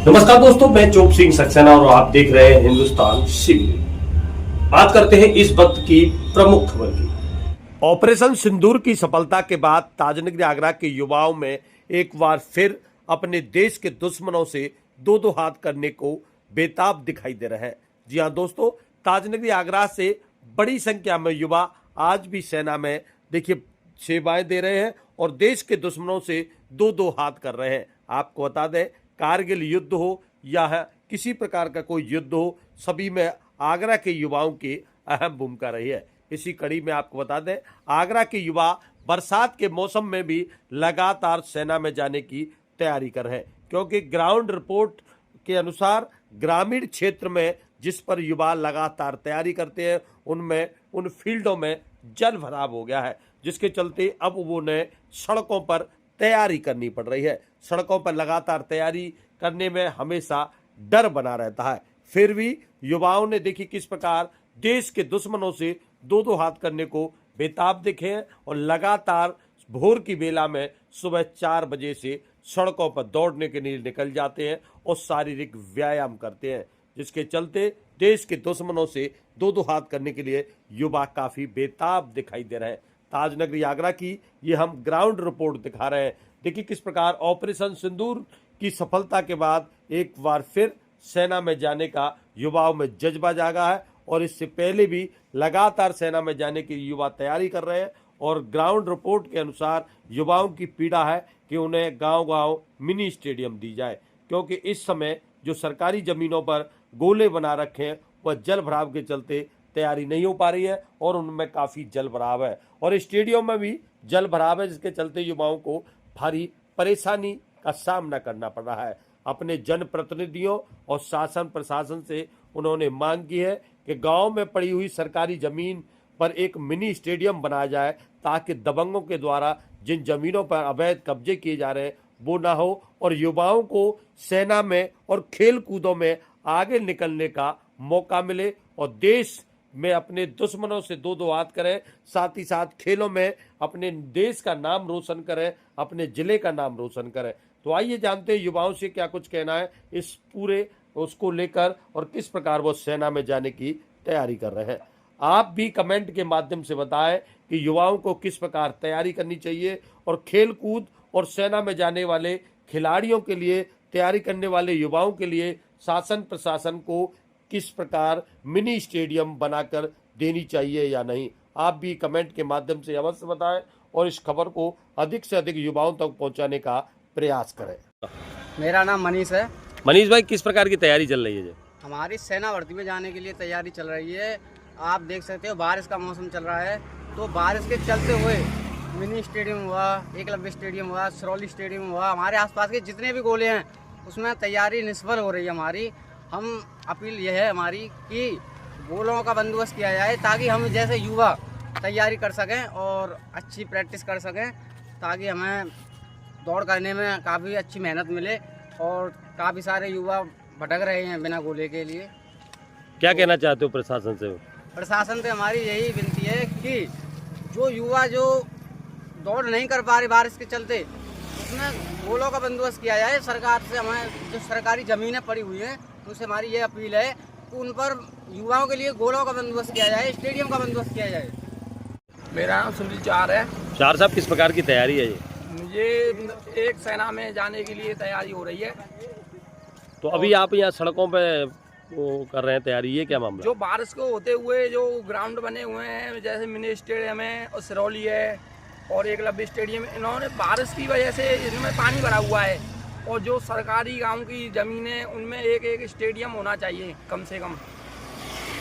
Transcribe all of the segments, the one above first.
नमस्कार दोस्तों, मैं चोप सिंह सक्सेना और आप देख रहे हैं हिंदुस्तान सिविल। बात करते हैं इस वक्त की प्रमुख खबर की। ऑपरेशन सिंदूर की सफलता के बाद ताजनगरी आगरा के युवाओं में एक बार फिर अपने देश के दुश्मनों से दो दो हाथ करने को बेताब दिखाई दे रहे हैं। जी हां दोस्तों, ताजनगरी आगरा से बड़ी संख्या में युवा आज भी सेना में देखिए सेवाएं दे रहे हैं और देश के दुश्मनों से दो दो हाथ कर रहे हैं। आपको बता दें, कारगिल युद्ध हो या किसी प्रकार का कोई युद्ध हो, सभी में आगरा के युवाओं की अहम भूमिका रही है। इसी कड़ी में आपको बता दें, आगरा के युवा बरसात के मौसम में भी लगातार सेना में जाने की तैयारी कर रहे हैं, क्योंकि ग्राउंड रिपोर्ट के अनुसार ग्रामीण क्षेत्र में जिस पर युवा लगातार तैयारी करते हैं उनमें उन फील्डों में जल भराव हो गया है, जिसके चलते अब उन्हें सड़कों पर तैयारी करनी पड़ रही है। सड़कों पर लगातार तैयारी करने में हमेशा डर बना रहता है। फिर भी युवाओं ने देखी किस प्रकार देश के दुश्मनों से दो दो हाथ करने को बेताब दिखे हैं और लगातार भोर की बेला में सुबह 4 बजे से सड़कों पर दौड़ने के लिए निकल जाते हैं और शारीरिक व्यायाम करते हैं, जिसके चलते देश के दुश्मनों से दो दो हाथ करने के लिए युवा काफी बेताब दिखाई दे रहे हैं। ताजनगरी आगरा की ये हम ग्राउंड रिपोर्ट दिखा रहे हैं। देखिए किस प्रकार ऑपरेशन सिंदूर की सफलता के बाद एक बार फिर सेना में जाने का युवाओं में जज्बा जागा है और इससे पहले भी लगातार सेना में जाने की युवा तैयारी कर रहे हैं। और ग्राउंड रिपोर्ट के अनुसार युवाओं की पीड़ा है कि उन्हें गांव-गांव मिनी स्टेडियम दी जाए, क्योंकि इस समय जो सरकारी जमीनों पर गोले बना रखे हैं वह जल भराव के चलते तैयारी नहीं हो पा रही है और उनमें काफी जल भराव है और स्टेडियम में भी जल भराव है, जिसके चलते युवाओं को भारी परेशानी का सामना करना पड़ रहा है। अपने जनप्रतिनिधियों और शासन प्रशासन से उन्होंने मांग की है कि गांव में पड़ी हुई सरकारी जमीन पर एक मिनी स्टेडियम बनाया जाए, ताकि दबंगों के द्वारा जिन जमीनों पर अवैध कब्जे किए जा रहे हैं वो ना हो और युवाओं को सेना में और खेल कूदों में आगे निकलने का मौका मिले और देश में अपने दुश्मनों से दो दो हाथ करें, साथ ही साथ खेलों में अपने देश का नाम रोशन करें, अपने जिले का नाम रोशन करें। तो आइए जानते हैं युवाओं से क्या कुछ कहना है इस पूरे उसको लेकर और किस प्रकार वो सेना में जाने की तैयारी कर रहे हैं। आप भी कमेंट के माध्यम से बताएं कि युवाओं को किस प्रकार तैयारी करनी चाहिए और खेल कूद और सेना में जाने वाले खिलाड़ियों के लिए, तैयारी करने वाले युवाओं के लिए शासन प्रशासन को किस प्रकार मिनी स्टेडियम बनाकर देनी चाहिए या नहीं। आप भी कमेंट के माध्यम से अवश्य बताएं और इस खबर को अधिक से अधिक युवाओं तक पहुंचाने का प्रयास करें। मेरा नाम मनीष है। मनीष भाई, किस प्रकार की तैयारी चल रही है? हमारी सेना भर्ती में जाने के लिए तैयारी चल रही है। आप देख सकते हो बारिश का मौसम चल रहा है, तो बारिश के चलते हुए मिनी स्टेडियम हुआ, एकलव्य स्टेडियम हुआ, सिरौली स्टेडियम हुआ, हमारे आसपास के जितने भी गोले हैं उसमें तैयारी निष्फल हो रही है हमारी। हम अपील यह है हमारी कि गोलों का बंदोबस्त किया जाए, ताकि हम जैसे युवा तैयारी कर सकें और अच्छी प्रैक्टिस कर सकें, ताकि हमें दौड़ करने में काफ़ी अच्छी मेहनत मिले। और काफ़ी सारे युवा भटक रहे हैं बिना गोले के लिए। क्या कहना चाहते हो प्रशासन से? प्रशासन से हमारी यही विनती है कि जो युवा जो दौड़ नहीं कर पा रहे बारिश के चलते, उसमें गोलों का बंदोबस्त किया जाए। सरकार से हमें जो सरकारी ज़मीनें पड़ी हुई हैं उनसे हमारी ये अपील है कि उन पर युवाओं के लिए गोलों का बंदोबस्त किया जाए, स्टेडियम का बंदोबस्त किया जाए। मेरा नाम सुनील चार है। चार साहब, किस प्रकार की तैयारी है ये? मुझे एक सेना में जाने के लिए तैयारी हो रही है। तो अभी आप यहाँ सड़कों पे वो कर रहे हैं तैयारी, ये क्या मामला? जो बारिश को होते हुए जो ग्राउंड बने हुए हैं, जैसे मिनी स्टेडियम है और सिरौली है और एकलव्य स्टेडियम, इन्होंने बारिश की वजह से इनमें पानी भरा हुआ है और जो सरकारी गांव की ज़मीन है उनमें एक एक स्टेडियम होना चाहिए कम से कम।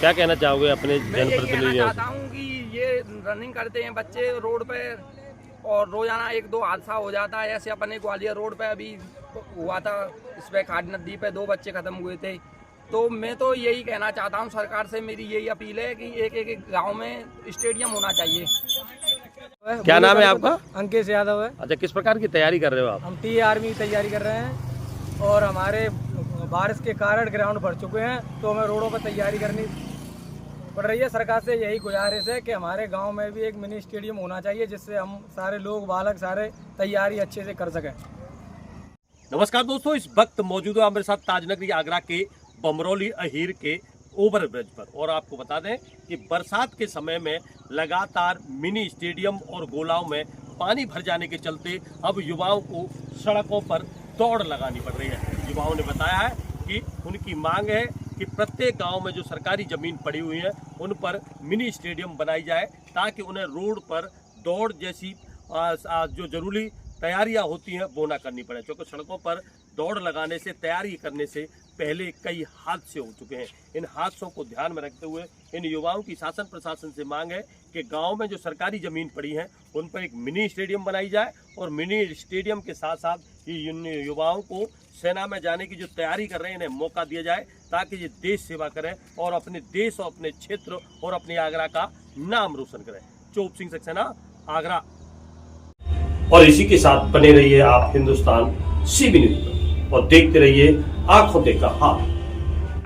क्या कहना चाहोगे अपने जनप्रतिनिधियों से? चाहता हूँ कि ये रनिंग करते हैं बच्चे रोड पे और रोजाना 1-2 हादसा हो जाता है। ऐसे अपने ग्वालियर रोड पे अभी हुआ था, इस पे खाड़ी नदी पे 2 बच्चे खत्म हुए थे। तो मैं तो यही कहना चाहता हूँ, सरकार से मेरी यही अपील है कि एक एक गांव में स्टेडियम होना चाहिए। क्या नाम है आपका? अंकित यादव है। अच्छा, किस प्रकार की तैयारी कर रहे हो आप? हम टी आर्मी की तैयारी कर रहे हैं और हमारे बारिश के कारण ग्राउंड भर चुके हैं, तो हमें रोडों पर तैयारी करनी पड़ रही है। सरकार से यही गुजारिश है कि हमारे गांव में भी एक मिनी स्टेडियम होना चाहिए, जिससे हम सारे लोग बालक सारे तैयारी अच्छे से कर सकें। नमस्कार दोस्तों, इस वक्त मौजूद है मेरे साथ ताजनगरी आगरा के बमरौली अहीर के ओवर ब्रिज पर। और आपको बता दें कि बरसात के समय में लगातार मिनी स्टेडियम और गोलाओं में पानी भर जाने के चलते अब युवाओं को सड़कों पर दौड़ लगानी पड़ रही है। युवाओं ने बताया है कि उनकी मांग है कि प्रत्येक गांव में जो सरकारी जमीन पड़ी हुई है उन पर मिनी स्टेडियम बनाई जाए, ताकि उन्हें रोड पर दौड़ जैसी जो जरूरी तैयारियां होती हैं वो ना करनी पड़े। क्योंकि सड़कों पर दौड़ लगाने से, तैयारी करने से पहले कई हादसे हो चुके हैं। इन हादसों को ध्यान में रखते हुए इन युवाओं की शासन प्रशासन से मांग है कि गांव में जो सरकारी ज़मीन पड़ी है उन पर एक मिनी स्टेडियम बनाई जाए, और मिनी स्टेडियम के साथ साथ ये युवाओं को सेना में जाने की जो तैयारी कर रहे हैं इन्हें मौका दिया जाए, ताकि ये देश सेवा करें और अपने देश और अपने क्षेत्र और अपने आगरा का नाम रोशन करें। चोप सिंह सक्सेना, आगरा। और इसी के साथ बने रहिए आप हिंदुस्तान सीबी न्यूज़ पर और देखते रहिए आंखों देखा हाल।